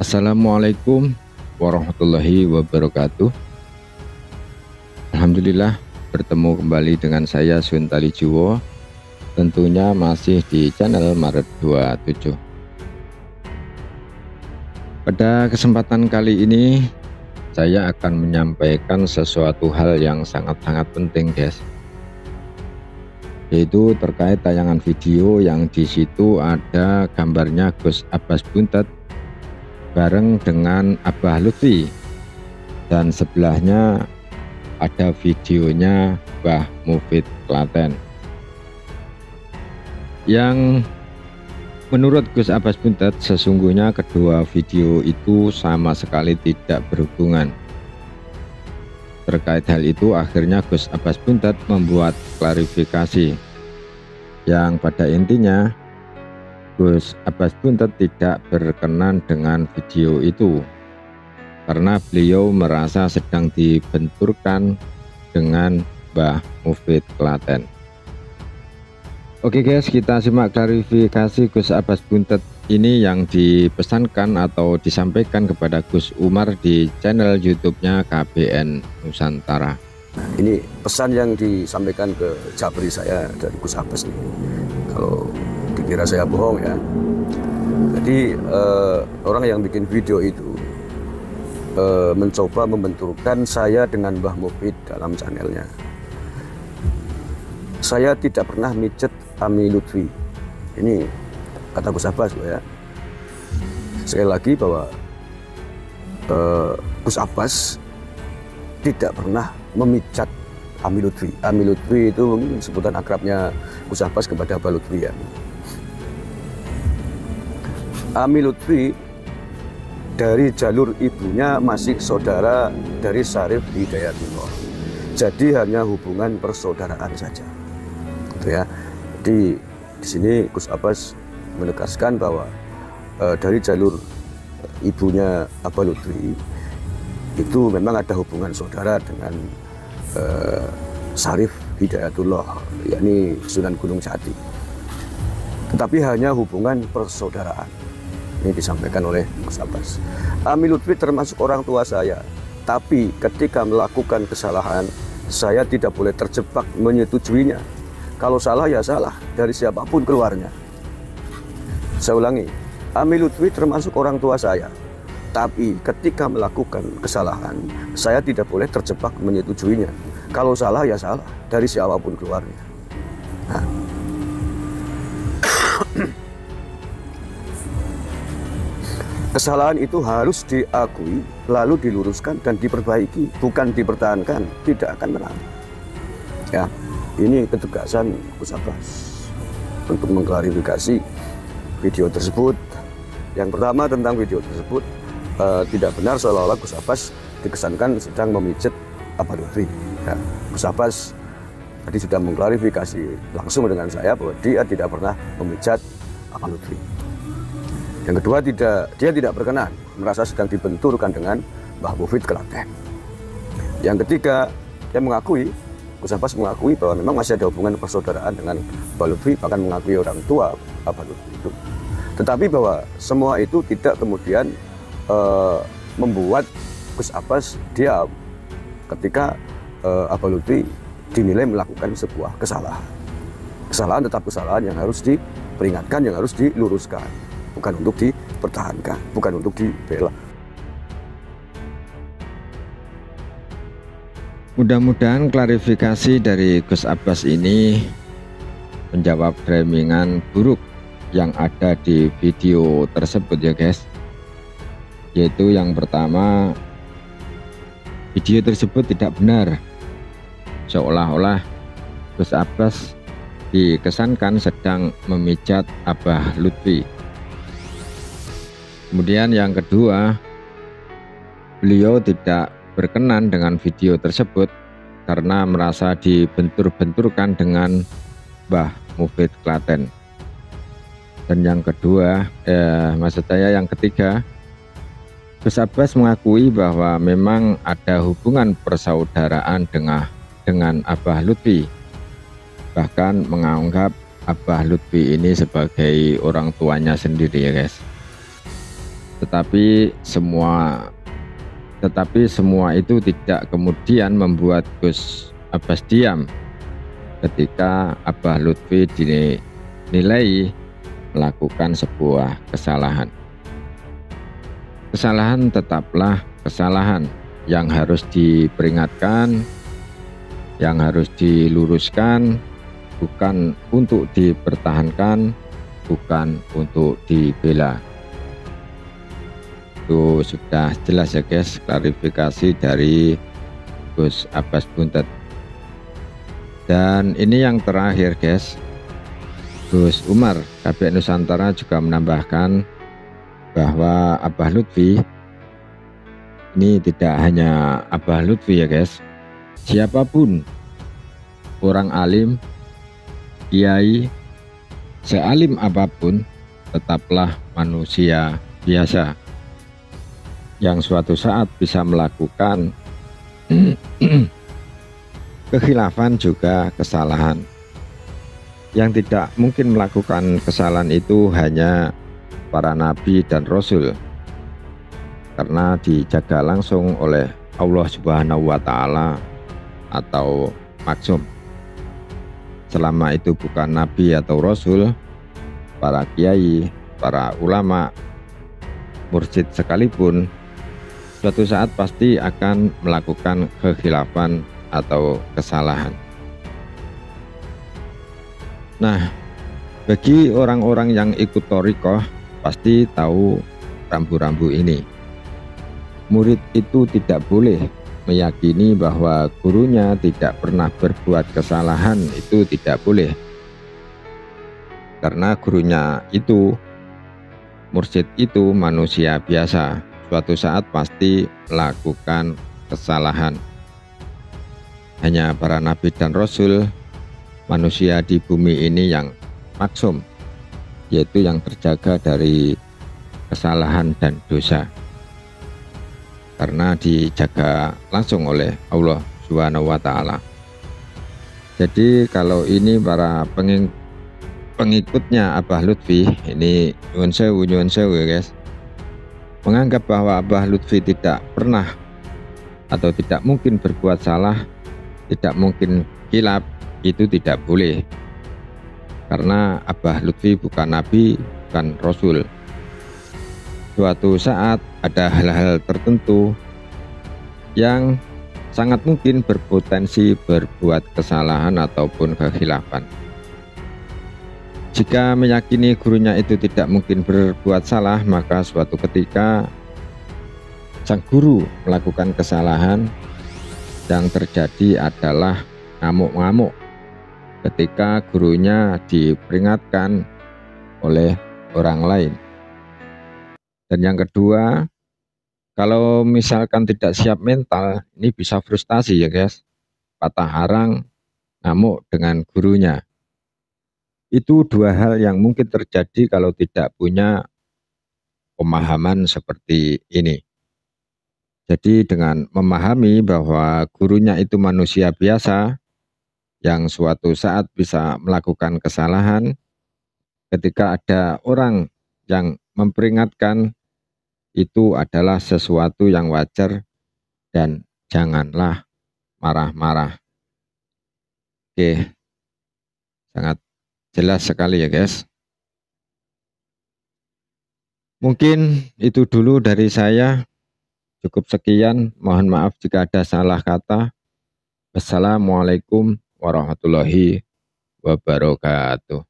Assalamualaikum warahmatullahi wabarakatuh. Alhamdulillah bertemu kembali dengan saya Suntali Juwo, tentunya masih di channel Maret 27. Pada kesempatan kali ini saya akan menyampaikan sesuatu hal yang sangat-sangat penting, guys, yaitu terkait tayangan video yang di situ ada gambarnya Gus Abbas Buntet bareng dengan Abah Lutfi, dan sebelahnya ada videonya Mbah Mufid Klaten, yang menurut Gus Abbas Buntet sesungguhnya kedua video itu sama sekali tidak berhubungan. Terkait hal itu akhirnya Gus Abbas Buntet membuat klarifikasi yang pada intinya Gus Abbas Buntet tidak berkenan dengan video itu karena beliau merasa sedang dibenturkan dengan Mbah Mufid Klaten. Oke guys, kita simak klarifikasi Gus Abbas Buntet ini yang dipesankan atau disampaikan kepada Gus Umar di channel YouTube-nya KBN Nusantara. Ini pesan yang disampaikan ke Jabri saya dari Gus Abbas nih. Kalau dikira saya bohong ya. Jadi orang yang bikin video itu mencoba membenturkan saya dengan Mbah Mufid dalam channelnya. Saya tidak pernah mijet Ami Lutfi. Ini kata Gus Abbas ya. Sekali lagi bahwa Gus Abbas tidak pernah memijat Ami Lutfi. Ami Lutfi itu mungkin sebutan akrabnya Gus Abbas kepada Abah Lutfi ya. Ami Lutfi dari jalur ibunya masih saudara dari Syarif Hidayatullah. Jadi hanya hubungan persaudaraan saja. Gitu ya. Di sini Gus Abbas menegaskan bahwa dari jalur ibunya Abah Lutfi itu memang ada hubungan saudara dengan Syarif Hidayatullah, yakni Sunan Gunung Jati. Tetapi hanya hubungan persaudaraan. Ini disampaikan oleh Gus Abbas. Ami Lutfi termasuk orang tua saya, tapi ketika melakukan kesalahan, saya tidak boleh terjebak menyetujuinya. Kalau salah ya salah, dari siapapun keluarnya. Saya ulangi, Ami Lutfi termasuk orang tua saya, tapi ketika melakukan kesalahan, saya tidak boleh terjebak menyetujuinya. Kalau salah ya salah, dari siapapun keluarnya. Nah. Kesalahan itu harus diakui, lalu diluruskan dan diperbaiki, bukan dipertahankan, tidak akan menang. Ya, ini ketegasan Gus Abbas untuk mengklarifikasi video tersebut. Yang pertama tentang video tersebut, tidak benar seolah-olah Gus Abbas dikesankan sedang memijet Abah Lutfi. Ya, Gus Abbas tadi sudah mengklarifikasi langsung dengan saya bahwa dia tidak pernah memijat Abah Lutfi. Yang kedua, dia tidak berkenan, merasa sedang dibenturkan dengan Mbah Mufid Klaten. Yang ketiga, dia mengakui, Gus Abbas mengakui bahwa memang masih ada hubungan persaudaraan dengan Abah Lutfi, bahkan mengakui orang tua Abah Lutfi itu. Tetapi bahwa semua itu tidak kemudian membuat Gus Abbas diam ketika Abah Lutfi dinilai melakukan sebuah kesalahan. Kesalahan tetap kesalahan yang harus diperingatkan, yang harus diluruskan. Bukan untuk dipertahankan, bukan untuk dibela. Mudah-mudahan klarifikasi dari Gus Abbas ini menjawab framingan buruk yang ada di video tersebut ya guys. Yaitu yang pertama, video tersebut tidak benar, seolah-olah Gus Abbas dikesankan sedang memijat Abah Lutfi. Kemudian yang kedua, beliau tidak berkenan dengan video tersebut karena merasa dibentur-benturkan dengan Mbah Mufid Klaten. Dan yang kedua, maksud saya yang ketiga, Gus Abbas mengakui bahwa memang ada hubungan persaudaraan dengan Abah Lutfi. Bahkan menganggap Abah Lutfi ini sebagai orang tuanya sendiri ya guys. Tetapi semua itu tidak kemudian membuat Gus Abbas diam ketika Abah Lutfi dinilai melakukan sebuah kesalahan. Kesalahan tetaplah kesalahan yang harus diperingatkan, yang harus diluruskan, bukan untuk dipertahankan, bukan untuk dibela. Itu sudah jelas ya guys, klarifikasi dari Gus Abbas Buntet. Dan ini yang terakhir guys, Gus Umar KBN Nusantara juga menambahkan bahwa Abah Lutfi ini tidak hanya Abah Lutfi ya guys, siapapun orang alim, kiai, sealim apapun tetaplah manusia biasa yang suatu saat bisa melakukan kekhilafan juga kesalahan. Yang tidak mungkin melakukan kesalahan itu hanya para nabi dan rasul, karena dijaga langsung oleh Allah Subhanahu wa Ta'ala atau maksum. Selama itu bukan nabi atau rasul, para kiai, para ulama, mursyid sekalipun suatu saat pasti akan melakukan kekhilafan atau kesalahan. Nah, bagi orang-orang yang ikut thariqah pasti tahu rambu-rambu ini. Murid itu tidak boleh meyakini bahwa gurunya tidak pernah berbuat kesalahan, itu tidak boleh. Karena gurunya itu, mursyid itu manusia biasa, suatu saat pasti melakukan kesalahan. Hanya para nabi dan rasul, manusia di bumi ini yang maksum, yaitu yang terjaga dari kesalahan dan dosa, karena dijaga langsung oleh Allah Subhanahu wa Ta'ala. Jadi kalau ini para pengikutnya Abah Lutfi, ini nyuwun sewu ya guys, menganggap bahwa Abah Lutfi tidak pernah atau tidak mungkin berbuat salah, tidak mungkin khilaf, itu tidak boleh. Karena Abah Lutfi bukan nabi, bukan rasul. Suatu saat ada hal-hal tertentu yang sangat mungkin berpotensi berbuat kesalahan ataupun kekhilafan. Jika meyakini gurunya itu tidak mungkin berbuat salah, maka suatu ketika sang guru melakukan kesalahan, yang terjadi adalah ngamuk-ngamuk ketika gurunya diperingatkan oleh orang lain. Dan yang kedua, kalau misalkan tidak siap mental, ini bisa frustasi ya guys, patah arang, ngamuk dengan gurunya. Itu dua hal yang mungkin terjadi kalau tidak punya pemahaman seperti ini. Jadi dengan memahami bahwa gurunya itu manusia biasa yang suatu saat bisa melakukan kesalahan, ketika ada orang yang memperingatkan, itu adalah sesuatu yang wajar dan janganlah marah-marah. Oke, sangat jelas sekali ya guys. Mungkin itu dulu dari saya. Cukup sekian, mohon maaf jika ada salah kata. Wassalamualaikum warahmatullahi wabarakatuh.